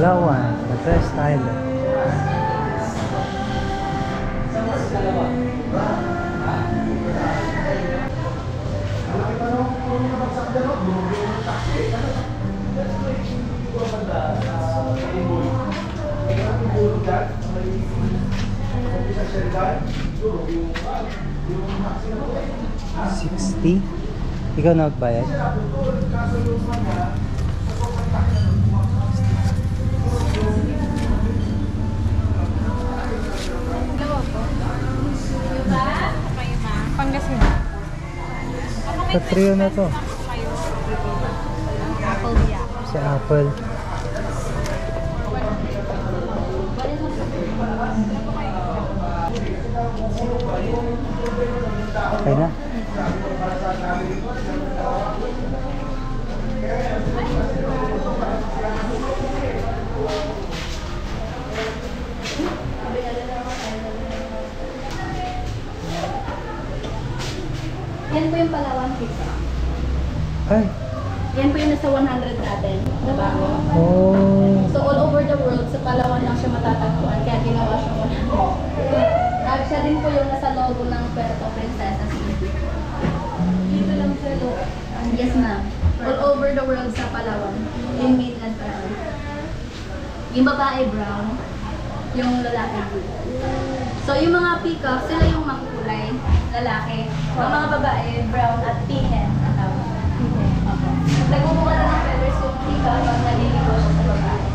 Palawan, the best island. $60? Ikaw na magbayad? Pangasinan. Sa trio na to. Apple niya. Sa Apple. Okay na. Yan po yung Palawan pizza. Ay. Yan po yung nasa 100 natin. Diba? Oh. So all over the world, sa Palawan lang siya matatagpuan. Kaya ginawa siya 100. Siya din po yung nasa logo ng Puerto Princesa City. Dito lang sa logo. Yes ma'am. All over the world sa Palawan. In mainland Palawan. Yung babae brown, yung lalaki blue. So yung mga peacock, sila yung makulay, lalaki. Ang mga babae, brown at pinhead. Nagbubuka na ng feathers yung peacock pag naliligo siya sa babae.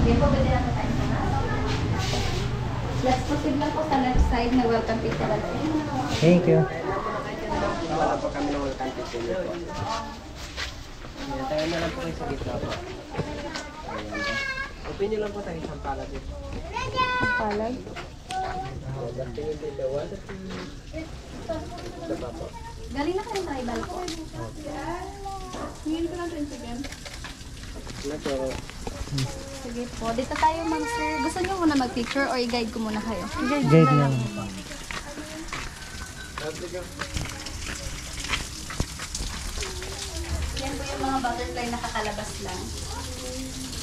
Okay po, pwede natin tayo sa nas. Let's proceed lang po sa left side na welcome pizza. Thank you. Wala po kami ng welcome pizza nito. Tayo na lang po kayo sa gitna po. Open nyo lang po tayo isang palad dito. Palag. Tingin dito, 1, 2, 3. Po. Galing na kayong tribal po. Hingin ko lang rin sige. Pero, Sige po. Dito tayo ma'am sir. Gusto niyo muna mag-picture or i-guide ko muna kayo? Guide na. Yan po yung mga butterfly na kakalabas lang.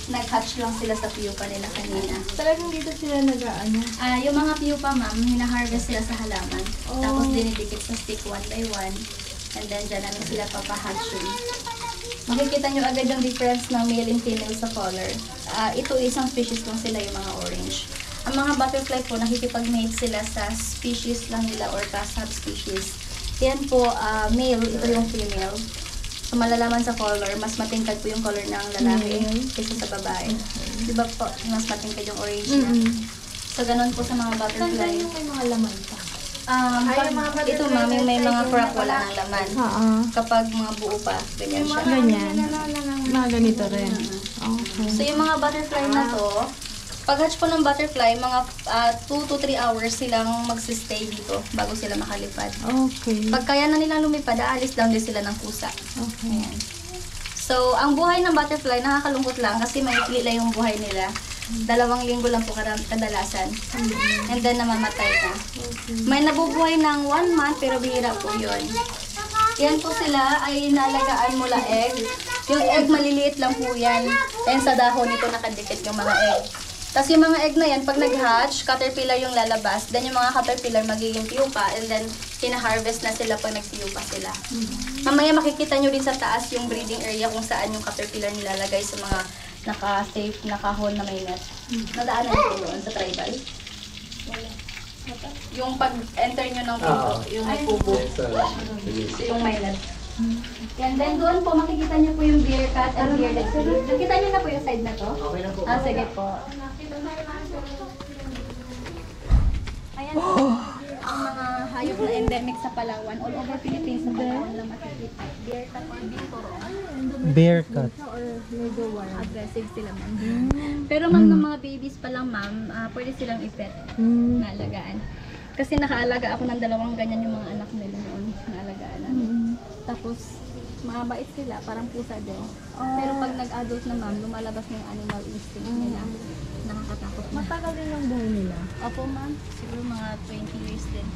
Nag-hatch lang sila sa pupa nila kanina. Talagang dito sila nag-ano? Yung mga pupa ma'am, hina-harvest sila sa halaman. Tapos dinidikit sa stick one by one. And then dyan namin sila papahatching. Makikita nyo agad yung difference ng male and female sa color. Ito isang species lang sila, yung mga orange. Ang mga butterfly po, nakikipag-mate sila sa species lang nila or subspecies. Yan po, male, ito yung female. So malalaman sa color, mas matingkad po yung color ng lalaki kaysa sa babae. Diba po, mas matingkad yung orange niya. So ganun po sa mga butterfly. Saan yung may mga laman pa? Ito ma'am, yung may mga crop wala ng laman. Kapag mga buo pa, ganyan siya. Ganyan. Mga ganito rin. Okay. So yung mga butterfly na to, pag-hatch po ng butterfly, mga 2 to 3 hours silang magsistay dito bago sila makalipad. Okay. Pag kaya na nilang lumipad, aalis down din sila ng pusa. Okay. Ayan. So, ang buhay ng butterfly, nakakalungkot lang kasi maikli lang yung buhay nila. 2 linggo lang po kadalasan. And then, namamatay na. May nabubuhay ng 1 month, pero bihira po yun. Yan po sila ay nalagaan mula egg. Yung egg, maliliit lang po yan. And sa dahon nito nakadikit yung mga egg. Tapos yung mga egg na yan, pag nag-hatch, caterpillar yung lalabas. Then yung mga caterpillar magiging pupa. And then, hina-harvest na sila pag nag-pupa sila. Mamaya makikita nyo din sa taas yung breeding area kung saan yung caterpillar nilalagay sa mga naka-safe, nakahon na may net. Nadaanan nyo po doon sa tribal. Yung pag-enter nyo ng pupo, yung may pupo. Yung may net. Yan, then doon po makikita niyo po yung bear cat and bearded pig. Nakita niyo na po yung side na to? okay na po. Sige po. Ayan po, ang mga hayop na endemic sa Palawan. All over Philippines sa Palawan lang makikita. Bear cat or binturong. Bear cat. Aggressive sila ma'am. Pero ma'am, ng mga babies pa lang ma'am, pwede silang ipet na alagaan. Kasi nakaalaga ako ng 2 ganyan yung mga anak nila noon. Naalagaan namin. Tapos, mabait sila, parang pusa din. Pero pag nag-adult na ma'am, lumalabas na yung animal instinct nila. Nakakatakot na. Matagal din yung buhay nila. Opo ma'am, siguro mga 20 years din.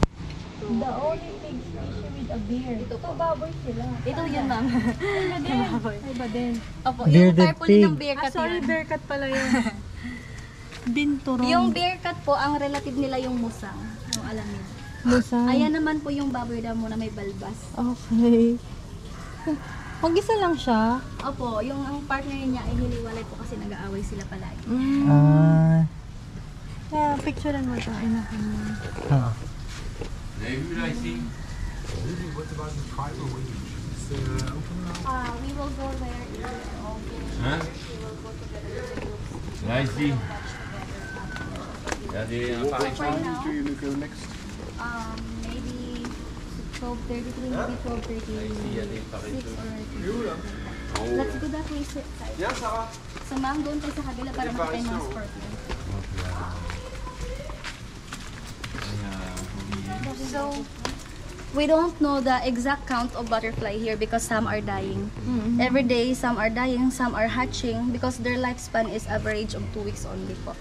The only pig species with a beard. Ito po. baboy sila. Ito yun, ma'am. Iba din. Opo, yung Bearded tarpaulin ng pig. bear cat Sorry, yun. bear cat pala yun. Binturong. Yung bear cat po, ang relative nila yung musang. Yung alamid. Musang. Ayan naman po yung baboy damo na may balbas. Okay. Mag-isa lang siya. Opo, yung ang partner niya ay hiniwalay po kasi nag-aaway sila palagi. Ah. Picturean mo ito. Inakin mo. Ah. We will go there. Hein? Là, ici. Il y a des appareils. Right now, maybe 12:33, maybe 12:36 or let's go that way, sir. So ma'am, doon tayo sa kabila para makita yung mga scorpion. So, we don't know the exact count of butterfly here because some are dying. Every day, some are dying, some are hatching because their lifespan is average of 2 weeks only po.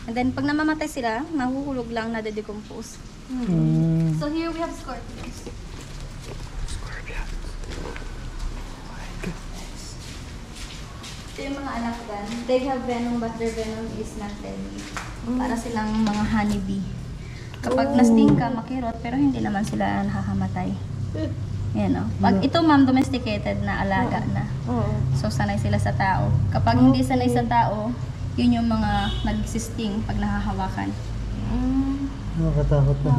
And then, pag namamatay sila, nahuhulog lang, nade-decompose. Mm. So here we have scorpions. Ito yung mga anak gan. They have venom but their venom is not deadly. Para silang mga honeybee. Kapag na-sting ka, makirot, pero hindi naman sila nakakamatay. Yan o. Pag ito ma'am, domesticated na, alaga na. So sanay sila sa tao. Kapag hindi sanay sa tao, yun yung mga nagsisting pag nakahawakan. Nakakatakot na.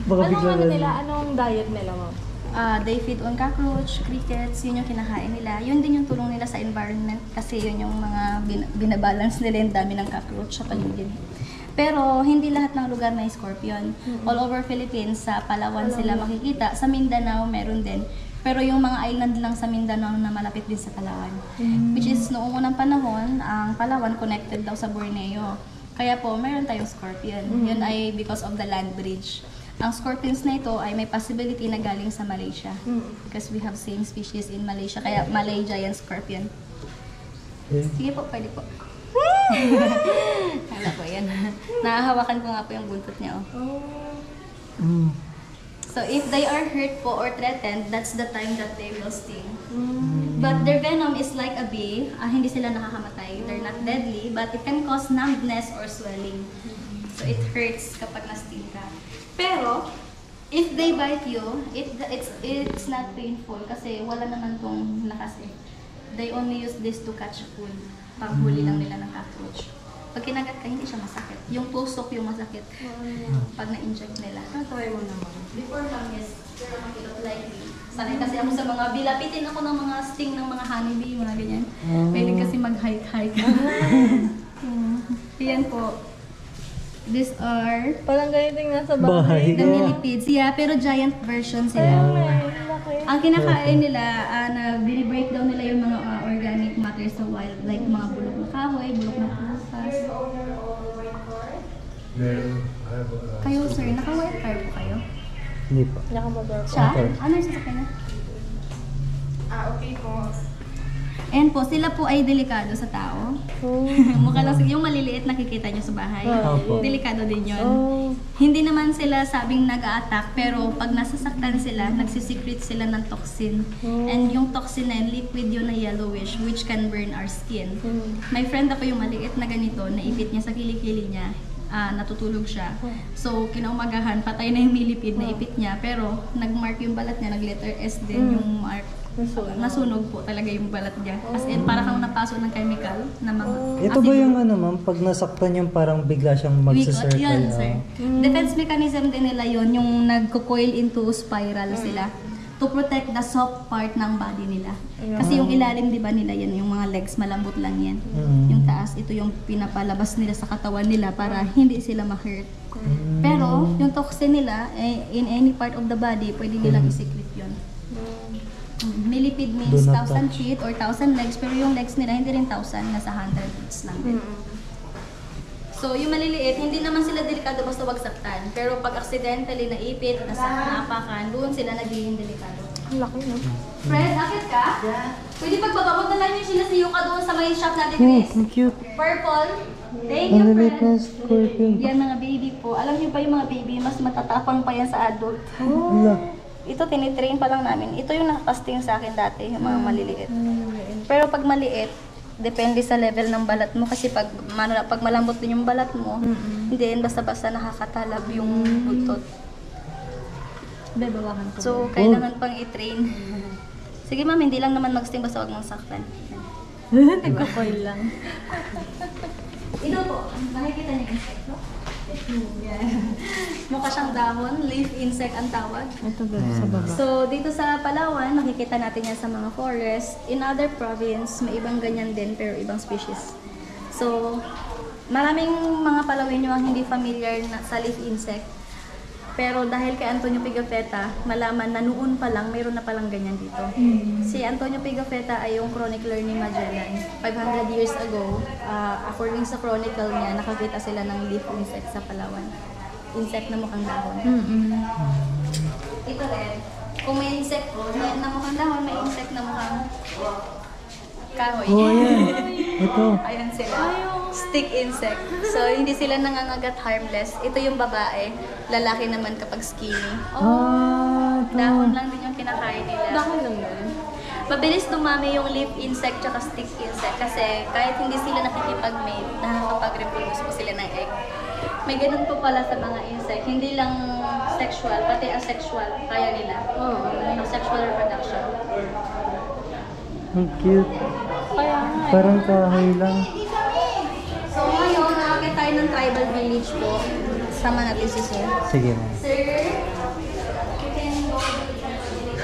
Baka Anong bigla ano na- nila? Anong diet nila, ma'am? They feed on cockroach, crickets, yun yung kinakain nila. Yun din yung tulong nila sa environment kasi yun yung mga binabalance nila yung dami ng cockroach sa paligid. Pero hindi lahat ng lugar may scorpion. All over Philippines, sa Palawan sila makikita. Sa Mindanao meron din. Pero yung mga island lang sa Mindanao na malapit din sa Palawan. Which is noong unang panahon, ang Palawan connected daw sa Borneo. Kaya po, meron tayong scorpion. Yun ay because of the land bridge. Ang scorpions na ito ay may possibility na galing sa Malaysia. Because we have same species in Malaysia. Kaya Malay giant scorpion. Eh, Sige po, pwede po. Hala po yan. Nahahawakan ko nga po yung buntot niya. Oh. mm. So if they are hurt po or threatened, that's the time that they will sting. But their venom is like a bee. Hindi sila nakakamatay. They're not deadly, but it can cause numbness or swelling. So it hurts kapag na-sting ka. Pero if they bite you, it's not painful kasi wala naman tong lakas eh. They only use this to catch food. Panghuli lang nila ng cockroach. Pag kinagat ka, hindi siya masakit. Yung tusok yung masakit. Pag na-inject nila. Try mo naman. Before lang, yes. Pero makilot likely. Sanay kasi ako sa mga bilapitin ako ng mga sting ng mga honeybee, mga ganyan. Pwede kasi mag-hike-hike. Yan po. These are Parang ganito yung nasa Bahay. bahay. the millipedes. Yeah, pero giant version sila. Ang kinakain nila, na binibreakdown nila yung mga organic matter sa wild, like mga bulok na kahoy, bulok na pupas. Kayo sir, naka-white car po kayo? Hindi pa. Nakamotor. Siya? Okay. Ano yung sasakyan niya? Okay po. And po, sila po ay delikado sa tao. Mukha lang yung maliliit nakikita nyo sa bahay. Opo. Delikado din yun. Hindi naman sila sabing nag-a-attack, pero pag nasasaktan sila, nagsisecrete sila ng toxin. And yung toxin na yun, liquid yun na yellowish, which can burn our skin. My friend ako yung maliit na ganito, naipit niya sa kilikili niya. Natutulog siya. So, kinaumagahan, patay na yung millipede, naipit niya. Pero, nag-mark yung balat niya, nag-letter S din yung mark. Nasunog po talaga yung balat niya. As in, para kang napaso ng chemical na mga... Ito ba yung ano ma'am, pag nasaktan yung parang bigla siyang Weak, magsisircle? yun, sir. Defense mechanism din nila yun, yung nagko-coil into spiral sila to protect the soft part ng body nila. Kasi yung ilalim, di ba nila yan, yung mga legs, malambot lang yan. Yung taas, ito yung pinapalabas nila sa katawan nila para hindi sila ma-hurt. Pero, yung toxin nila, in any part of the body, pwede nilang i-secrete yun. Millipede means Do not 1,000 feet or 1,000 legs, pero yung legs nila hindi rin 1,000, nasa 100 feet lang din. So, yung maliliit, hindi naman sila delikado basta wag saktan. Pero pag accidentally naipit, napakan, doon sila nagiging delikado. Ang laki, no? Fred, akit ka? Pwede pagbababot na lang yung sila si Yuka doon sa may shop natin, Oh, Chris. ang cute. Purple. Thank Ang you, lilit Fred. na scorpion. Yan mga baby po. Alam niyo ba yung mga baby, mas matatapang pa yan sa adult. Ala. Ito, tinitrain pa lang namin. Ito yung nakakasting sa akin dati, yung mga maliliit. Pero pag maliit, depende sa level ng balat mo. Kasi pag malambot din yung balat mo, hindi yan basta-basta nakakatalab yung buntot. Bebawakan ko. So, kailangan pang i-train. Sige ma'am, hindi lang naman mag-sting basta wag mong saktan. Nagkakoil lang. Ito po, nakikita niyo yung insect, no? Mukha siyang dahon, leaf insect ang tawag. Ito ba sa baba? So, dito sa Palawan, nakikita natin yan sa mga forest. In other province, may ibang ganyan din, pero ibang species. So, maraming mga Palawenyo ang hindi familiar sa leaf insect. Pero dahil kay Antonio Pigafetta, malaman na noon pa lang, mayroon na palang ganyan dito. Si Antonio Pigafetta ay yung chronicler ni Magellan. 500 years ago, according sa chronicle niya, nakakita sila ng leaf insect sa Palawan. Insect na mukhang dahon. Ito rin. Kung may insect na mukhang dahon, may insect na mukhang kahoy. Oh, ayan. Ito. Ayan sila. Stick insect. So, hindi sila nangangagat harmless. Ito yung babae. Lalaki naman kapag skinny. Ah, ito. Dahon lang din yung kinakain nila. Dahon lang yun. Mabilis dumami yung leaf insect tsaka stick insect kasi kahit hindi sila nakikipag-mate, nakakapag-reproduce po sila ng egg. May ganun po pala sa mga insect. Hindi lang sexual, pati asexual. Kaya nila. Yung sexual reproduction. Ang cute. Kaya nga. Parang kahoy lang. So ngayon, nakakit tayo ng tribal village po. Sama natin si Sir. Sige, ma'am. Sir, you can go to the tribal village.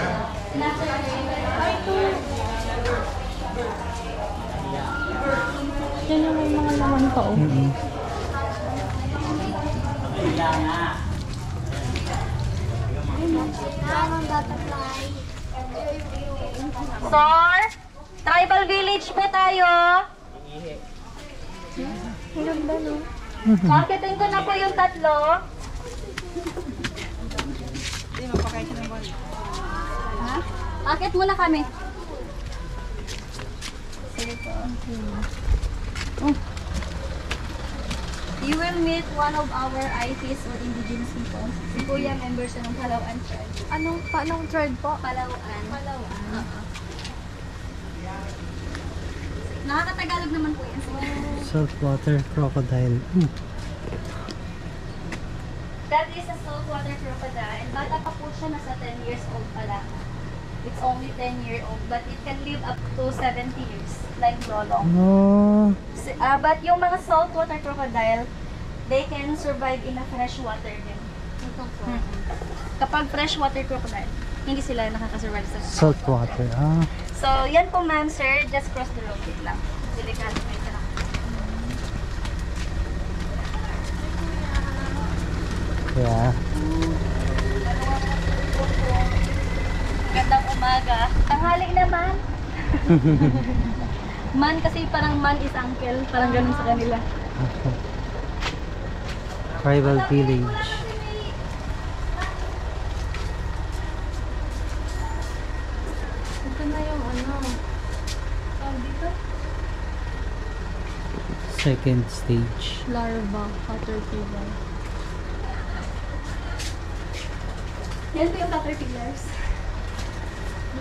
And after Yan yung may mga laman pa, oh. Sir, tribal village po tayo. Ang ganda, no? Akitin ko na po yung tatlo. Ha? Akit muna kami. Sige po. You will meet one of our IPs or indigenous people. Si Kuya, member siya ng Palawan Tribe. Anong tribe po? Palawan. Nakakatagalog naman po yan sila. Saltwater crocodile. That is a saltwater crocodile. Bata pa po siya, nasa 10 years old pa lang. It's only 10-year-old, but it can live up to 70 years, like Lolong. Oh, But yung mga saltwater crocodile, they can survive in a freshwater din. Kapag freshwater crocodile, hindi sila nakakasurvive sa saltwater. Ah, So, yan po ma'am, sir. Just cross the road wait lang. Delikado may ka. yeah. Gandang umaga. Tanghali naman. Man kasi parang man is uncle. Parang ganun sa kanila. Tribal village. Ito na yung ano. Tawag dito? Second stage. Larva, caterpillar. Yan po yung caterpillars.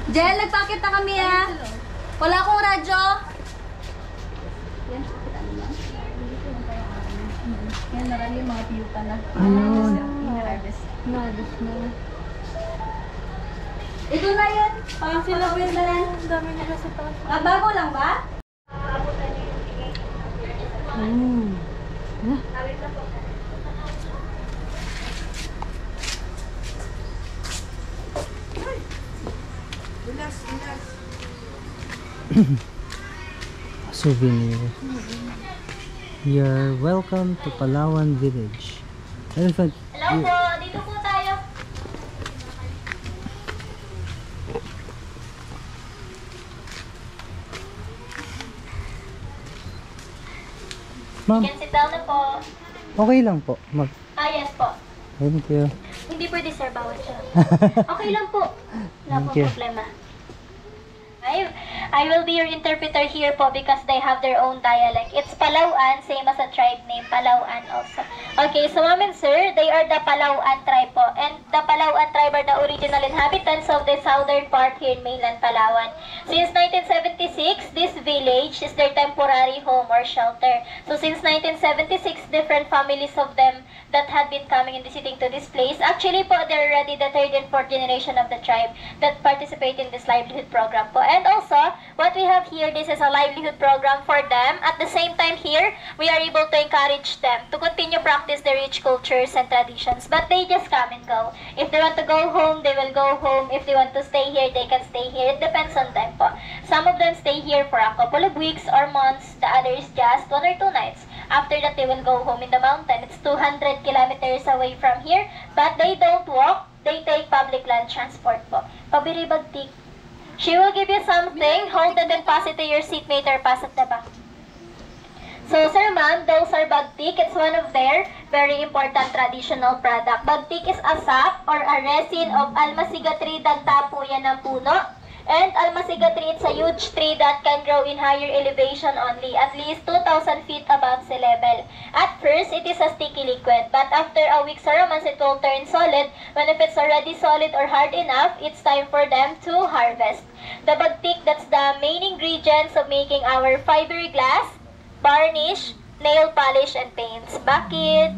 Jel, nagpakit na kami ah. Wala akong radyo. Yan, kita nyo lang. Yan, marami yung mga piyuta na. Ayun. Ina-harvest. Nalos na. Ito na yun. Parang sila po yung dalan. Ang dami nila sa taas. Bago lang ba? Souvenir. You're welcome to Palawan Village. Elephant. Hello po, dito po tayo. Ma'am, You can sit down na po. okay lang po. Ah, yes po. Thank you. Hindi pwede sir, bawal siya. Okay lang po. Wala Thank pong you. problema. I will be your interpreter here po because they have their own dialect. It's Palauan, same as a tribe name, Palauan also. Okay, so ma'am and sir, they are the Palauan tribe po. And the Palauan tribe are the original inhabitants of the southern part here in mainland Palawan. Since 1976, this village is their temporary home or shelter. So since 1976, different families of them that had been coming and visiting to this place. Actually po, they're already the third and fourth generation of the tribe that participate in this livelihood program po. And also, what we have here, this is a livelihood program for them. At the same time here, we are able to encourage them to continue practice their rich cultures and traditions. But they just come and go. If they want to go home, they will go home. If they want to stay here, they can stay here. It depends on them po. Some of them stay here for a couple of weeks or months. The others just 1 or 2 nights. After that, they will go home in the mountain. It's 200 kilometers away from here. But they don't walk. They take public land transport po. Pabiribagtik. She will give you something. Hold it and pass it to your seatmate or pass at the back. So, sir, ma'am, those are bagtik. It's one of their very important traditional product. Bagtik is a sap or a resin of almasiga tree. Dagtapo yan ng puno. And almasiga tree, it's a huge tree that can grow in higher elevation only, at least 2,000 feet above sea level. At first, it is a sticky liquid, but after a week or a month, it will turn solid. When if it's already solid or hard enough, it's time for them to harvest. The bagtik, that's the main ingredients of making our fiberglass, varnish, nail polish, and paints. Bakit?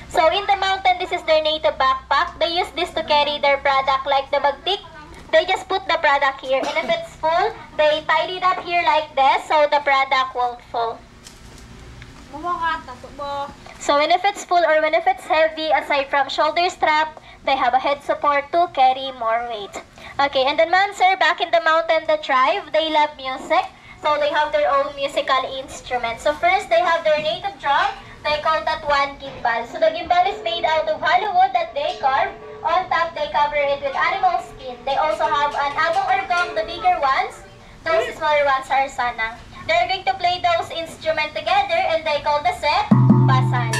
So in the mountain, this is their native backpack. They use this to carry their product like the bagtik. They just put the product here, and if it's full, they tie it up here like this so the product won't fall. So when if it's full or when if it's heavy, aside from shoulder strap, they have a head support to carry more weight. Okay, and then ma'am, sir, back in the mountain, the tribe, they love music. So they have their own musical instruments. So first, they have their native drum. They call that one gimbal. So the gimbal is made out of hollow wood that they carve. On top, they cover it with animal skin. They also have an abong or gong, the bigger ones. Those smaller ones are sanang. They're going to play those instruments together and they call the set basan.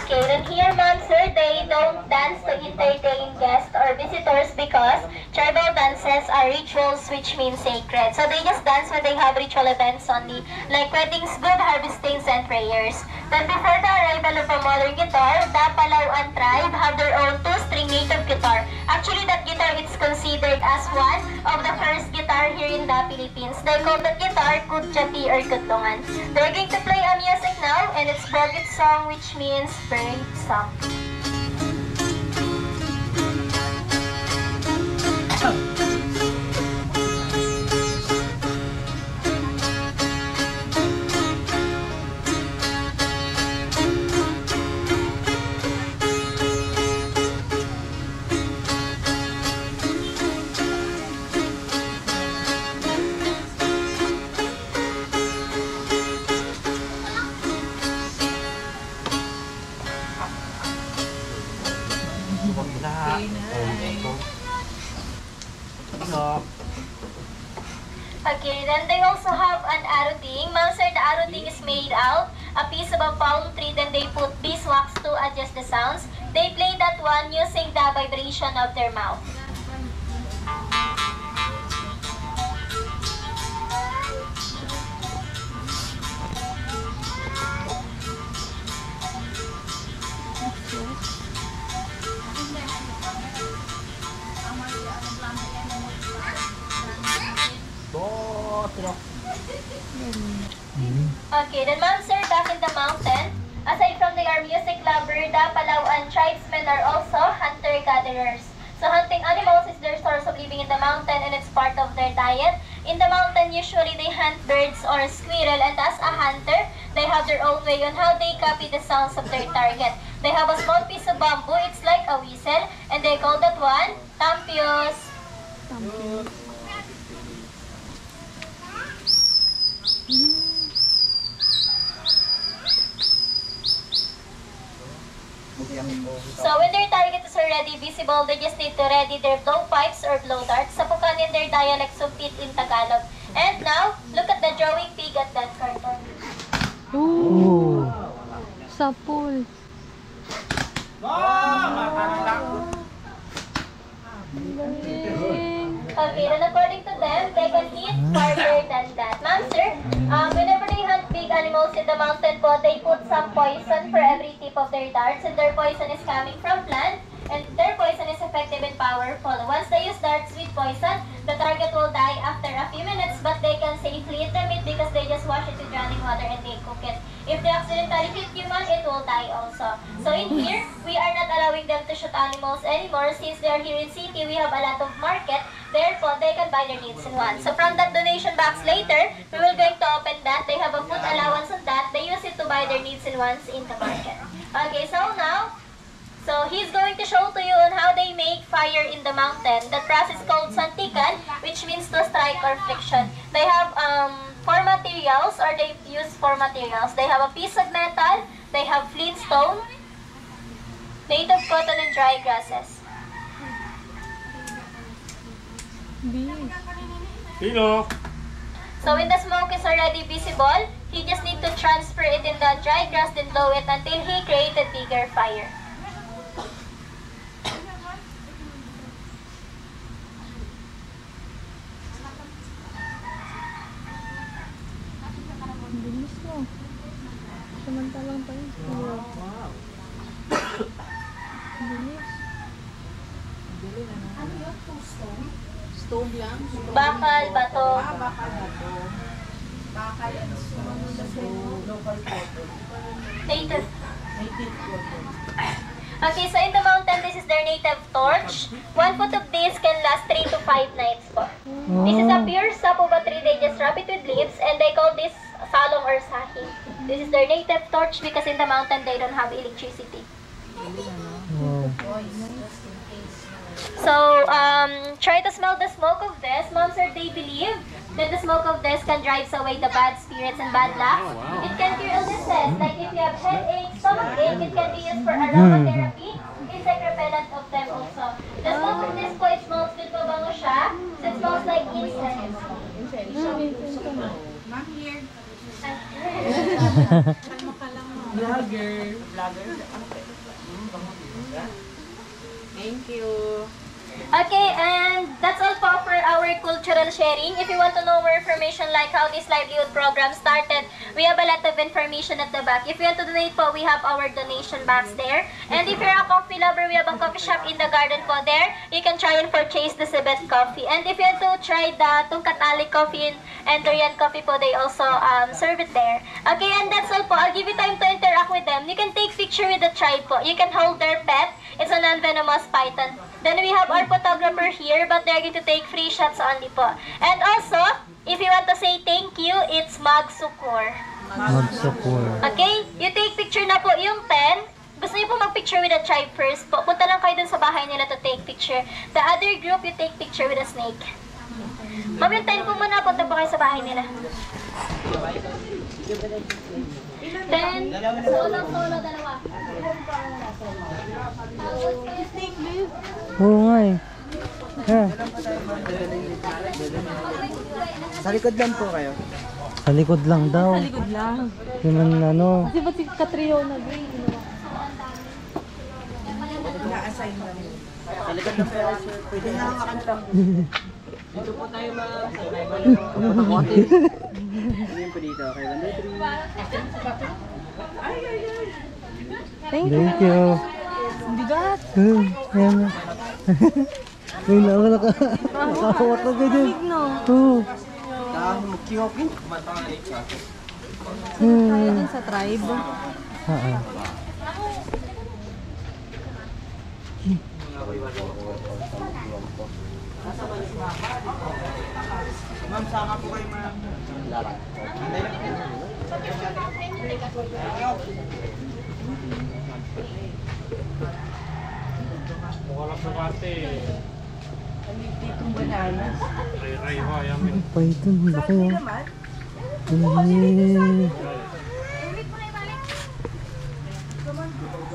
Okay, then here, ma'am, sir, they don't dance to entertain guests or visitors because tribal dances are rituals which mean sacred. So they just dance when they have ritual events only, like weddings, good harvestings, and prayers. Then before the arrival of a modern guitar, the Palauan tribe have their own 2-string native guitar. Actually, that guitar is considered as one of the first guitar here in the Philippines. They call that guitar kudjati or kudtungan. They're going to play a music now, and it's Brogit song, which means bird song. Okay, then they also have an aruting. Ma'am, sir, the aruting is made out a piece of a palm tree, then they put beeswax to adjust the sounds. They play that one using the vibration of their mouth. Okay, then ma'am, sir, back in the mountain, aside from they are music lover, the Palauan tribesmen are also hunter-gatherers. So hunting animals is their source of living in the mountain and it's part of their diet. In the mountain, usually they hunt birds or squirrel, and as a hunter, they have their own way on how they copy the sounds of their target. They have a small piece of bamboo, it's like a whistle, and they call that one tampios. So when their target is already visible, they just need to ready their blowpipes or blow darts. Sapukan in their dialect, sumpit in Tagalog. And now, look at the drawing pig at that cartoon. Oh. Sa pool. Okay, then according to them, they can hit farther than that. Ma'am, sir, whenever they hunt big animals in the mountain po, they put some poison for every tip of their darts, and their poison is coming from plant, and their poison is effective and powerful. Once they use darts with poison, the target will die after a few minutes, but they can safely eat the meat because they just wash it with running water and they cook it. If they accidentally hit human, it will die also. So in here, we are not allowing them to shoot animals anymore since they are here in city. We have a lot of market. Therefore, they can buy their needs in one. So from that donation box later, we will going to open that. They have a food allowance on that. They use it to buy their needs in ones in the market. Okay, so now, so he's going to show to you on how they make fire in the mountain. That process called santikan, which means to strike or friction. They have four materials, or they use four materials. They have a piece of metal, they have flint stone, native cotton, and dry grasses. So when the smoke is already visible, he just need to transfer it in the dry grass, then blow it until he created bigger fire. Bilis mo. Samantalang tayo. Bilis. Bakal, bato. Native. Okay, so in the mountain, this is their native torch. 1 foot of this can last 3 to 5 nights po. This is a pure sap of a tree. They just wrap it with leaves, and they call this salong or sahing. This is their native torch because in the mountain, they don't have electricity. Wow. So, try to smell the smoke of this. Mom, sir, they believe that the smoke of this can drive away the bad spirits and bad luck. It can cure illnesses, like if you have headache, stomach ache, it can be used for aromatherapy, insect repellent of them also. The smoke of this po, it smells good po, bango siya. So it smells like incense. Ma'am, here. Vlogger. Thank you. Okay, and that's all po for our cultural sharing. If you want to know more information like how this livelihood program started, we have a lot of information at the back. If you want to donate po, we have our donation box there. And if you're a coffee lover, we have a coffee shop in the garden po there. You can try and purchase the Sibet coffee. And if you want to try the Tungkat Ali coffee and Durian coffee po, they also serve it there. Okay, and that's all po. I'll give you time to interact with them. You can take picture with the tribe po. You can hold their pet. It's a non-venomous python. Then we have our photographer here, but they're going to take free shots only po. And also, if you want to say thank you, it's Magsukur. Magsukur. Okay? You take picture na po yung pen. Gusto niyo po mag-picture with the tribe first po. Punta lang kayo dun sa bahay nila to take picture. The other group, you take picture with a snake. Ma'am, yung pen po muna. Punta po kayo sa bahay nila. Then, solo, dalawa. Oo nga eh. Yeah. Sa likod lang po kayo. Sa likod lang daw. Sa likod lang. Di man ano. Kasi ba't si Katrio na green? Sa likod lang kayo, sir. Pwede na hawakan lang. Dito po tayo mag-survival. Ano po dito? Okay, 1, 2, 3. Thank Thank you. Bigat. Ayan na. May nakahawak na ganyan. No. Oo. Kiwapin. Tayo dun sa tribe. Oo. Ma'am, sama po kayo, ma'am. Mukha lang sa kate. Ditong bananas. Ray-ray ho, yamin. Python, laki oh. Naman.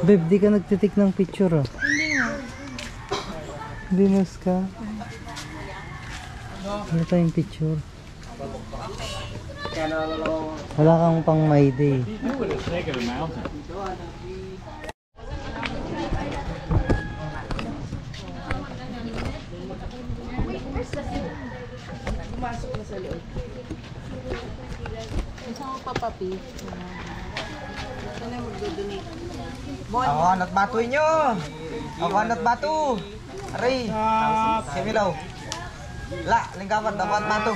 Babe, di ka nagtitik ng picture ah. Hindi nga. Dinos ka. Wala tayong picture. Wala kang pang my day. You would have taken a mountain. Pumasok na sa loob. Gusto mo papapi? Saan na magdodonate? Ako anot bato nyo! Ako anot bato! Aray! Similaw! La, lingkapat, dapat bato!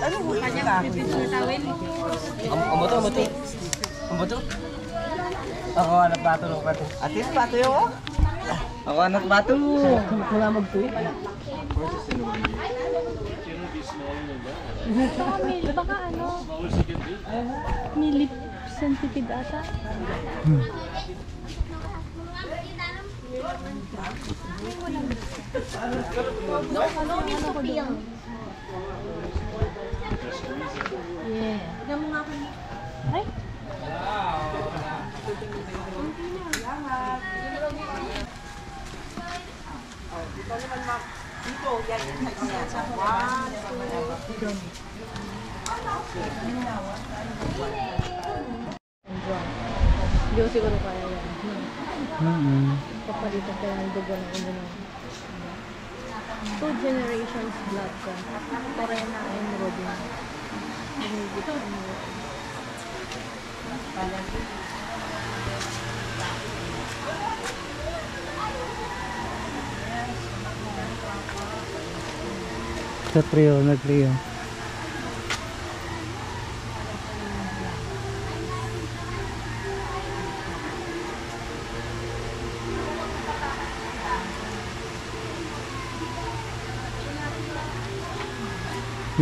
Ano mo kanya ako? Ang bato, ang bato! Ang bato? Ako anot bato ng bato. Atin, bato yun oh! Ako anot bato! Wala magtuwi. Baka ano? May lip sensitive ata. Yeah. Ay? Hindi ko siguro kaya yan. Papalitan kaya ng dugo ng ulo ng 2 generations blood ko. Torena and Robin. Binigit ko mo. Sa trio, nag-trio.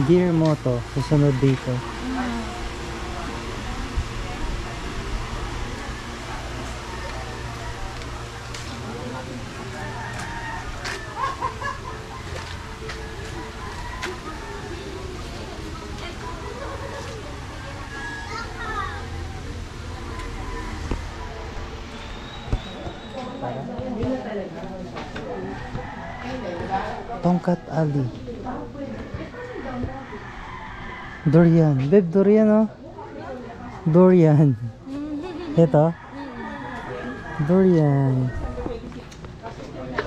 Gear Moto, susunod dito. Tongkat Ali. Durian. Babe, durian oh. Durian. Ito. Durian.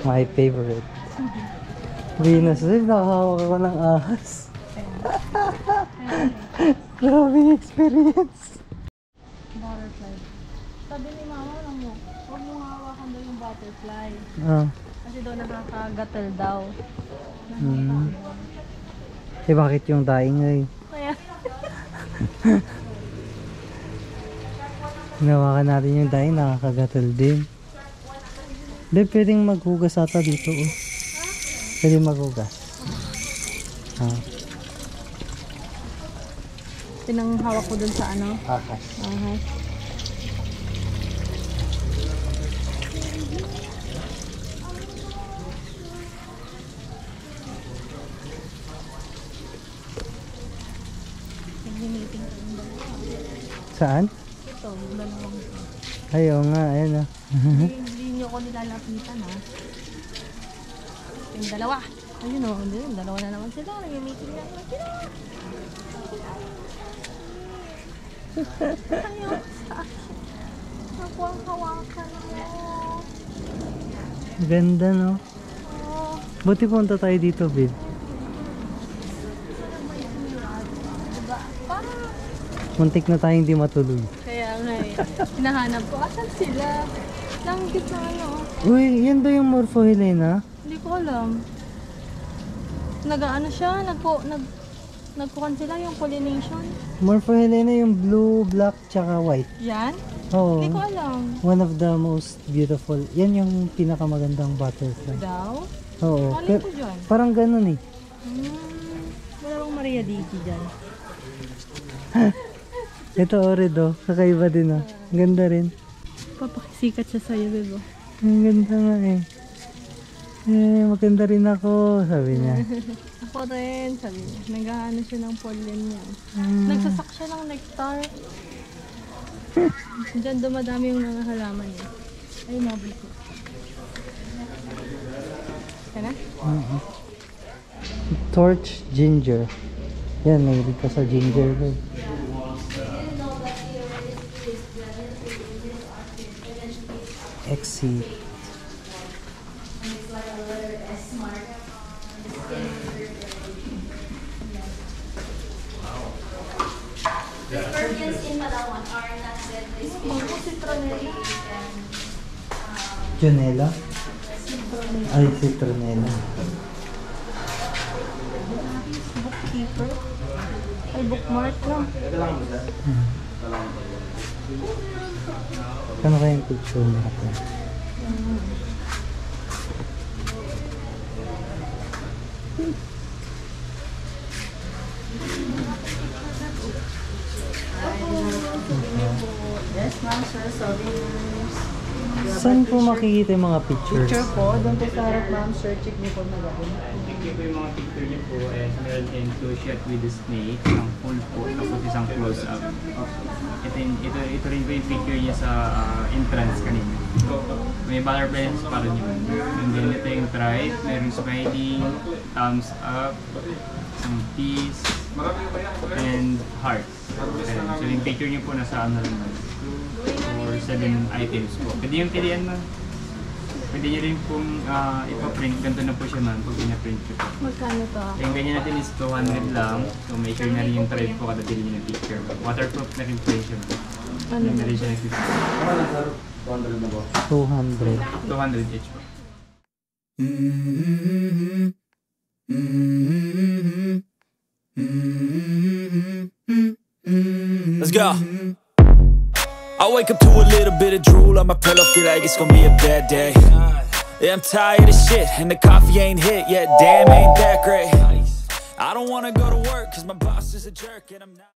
My favorite. Venus. Babe, nakahawak ako ng ahas. Grabe experience. Butterfly. Sabi ni mama lang mo, huwag mo hawakan daw yung butterfly. Ah. Kasi daw nakakagatal daw. Eh bakit yung daing ay? Kaya, Hinawakan natin yung daing, nakakagatal din. Babe, pwedeng maghugas ata dito oh. Pwedeng maghugas. Ah. pinanghawak ko dun sa ano. Ahas. Ahas. Nag-meeting ko yung dalawa. Saan? Ito, yung dalawang ito. Ayaw nga, ayan ah. Hindi nyo ko nilalapitan ha. Yung dalawa. Ayun o, yung dalawa na naman sila. Nag-meeting na naman sila. Ayaw sa akin. Ako ang hawakan mo. Ganda no? Oh, Buti punta tayo dito, babe. diba? Parang Muntik na tayo hindi matuloy. kaya nga eh. Hinahanap ko. Asan sila? Langgit na ano. Uy, yan ba yung Morpho Helena? Hindi ko alam. Nag-ano siya? Nagkukan sila yung pollination. Morpho Helena yung blue, black, tsaka white. Yan? Oo. Hindi ko alam. One of the most beautiful. Yan yung pinakamagandang butterfly. Daw? Oo. Alin ko dyan? Parang ganun eh. Wala bang Maria Diki dyan? Ito Orido. Kakaiba din oh. Ang ganda rin. Papakisikat siya sa'yo, bebo. Ang ganda nga eh. Maganda rin ako, sabi niya. Ako rin, sabi niya. Nag-aano siya ng pollen niya. Nagsasak siya ng nectar. Diyan dumadami yung mga halaman niya. Ay, mabul ko. Kana? Torch ginger. Yan, nahilig ka sa ginger. Bro. Exit. The perfumes in Palawan are not that Junela? Ay, citronella. Bookkeeper. Ay, bookmark lang. Kano kayang picture natin? Yes, ma'am, sir. Sorry. Saan po makikita yung mga pictures? Picture po, doon po sa harap ma'am, sir, check niyo po na gawin. Check niyo po yung mga picture niyo po and meron din two shot with the snake, isang full po, tapos isang close up. Ito rin po yung picture niya sa entrance kanina. May butterflies pa rin yun. And then ito yung tribe, merong smiley, thumbs up, some peace, and heart. Ayan. So yung picture niyo po nasa ano rin, 2 or 7 items po. Pwede yung pilihan na. Pwede nyo rin pong ipa-print. Ganito na po siya man pag pina-print ko po. Magkano to? Yung ganyan natin is 200 lang. So may share na rin yung tribe po kada bili nyo ng picture. Waterproof na rin po siya. Ano Na rin siya nag-picture. 200 na ba? 200. 200 each po. Let's go. I wake up to a little bit of drool on my pillow, feel like it's gonna be a bad day. Yeah, I'm tired of shit, and the coffee ain't hit yet, damn, ain't that great. I don't wanna go to work, cause my boss is a jerk, and I'm not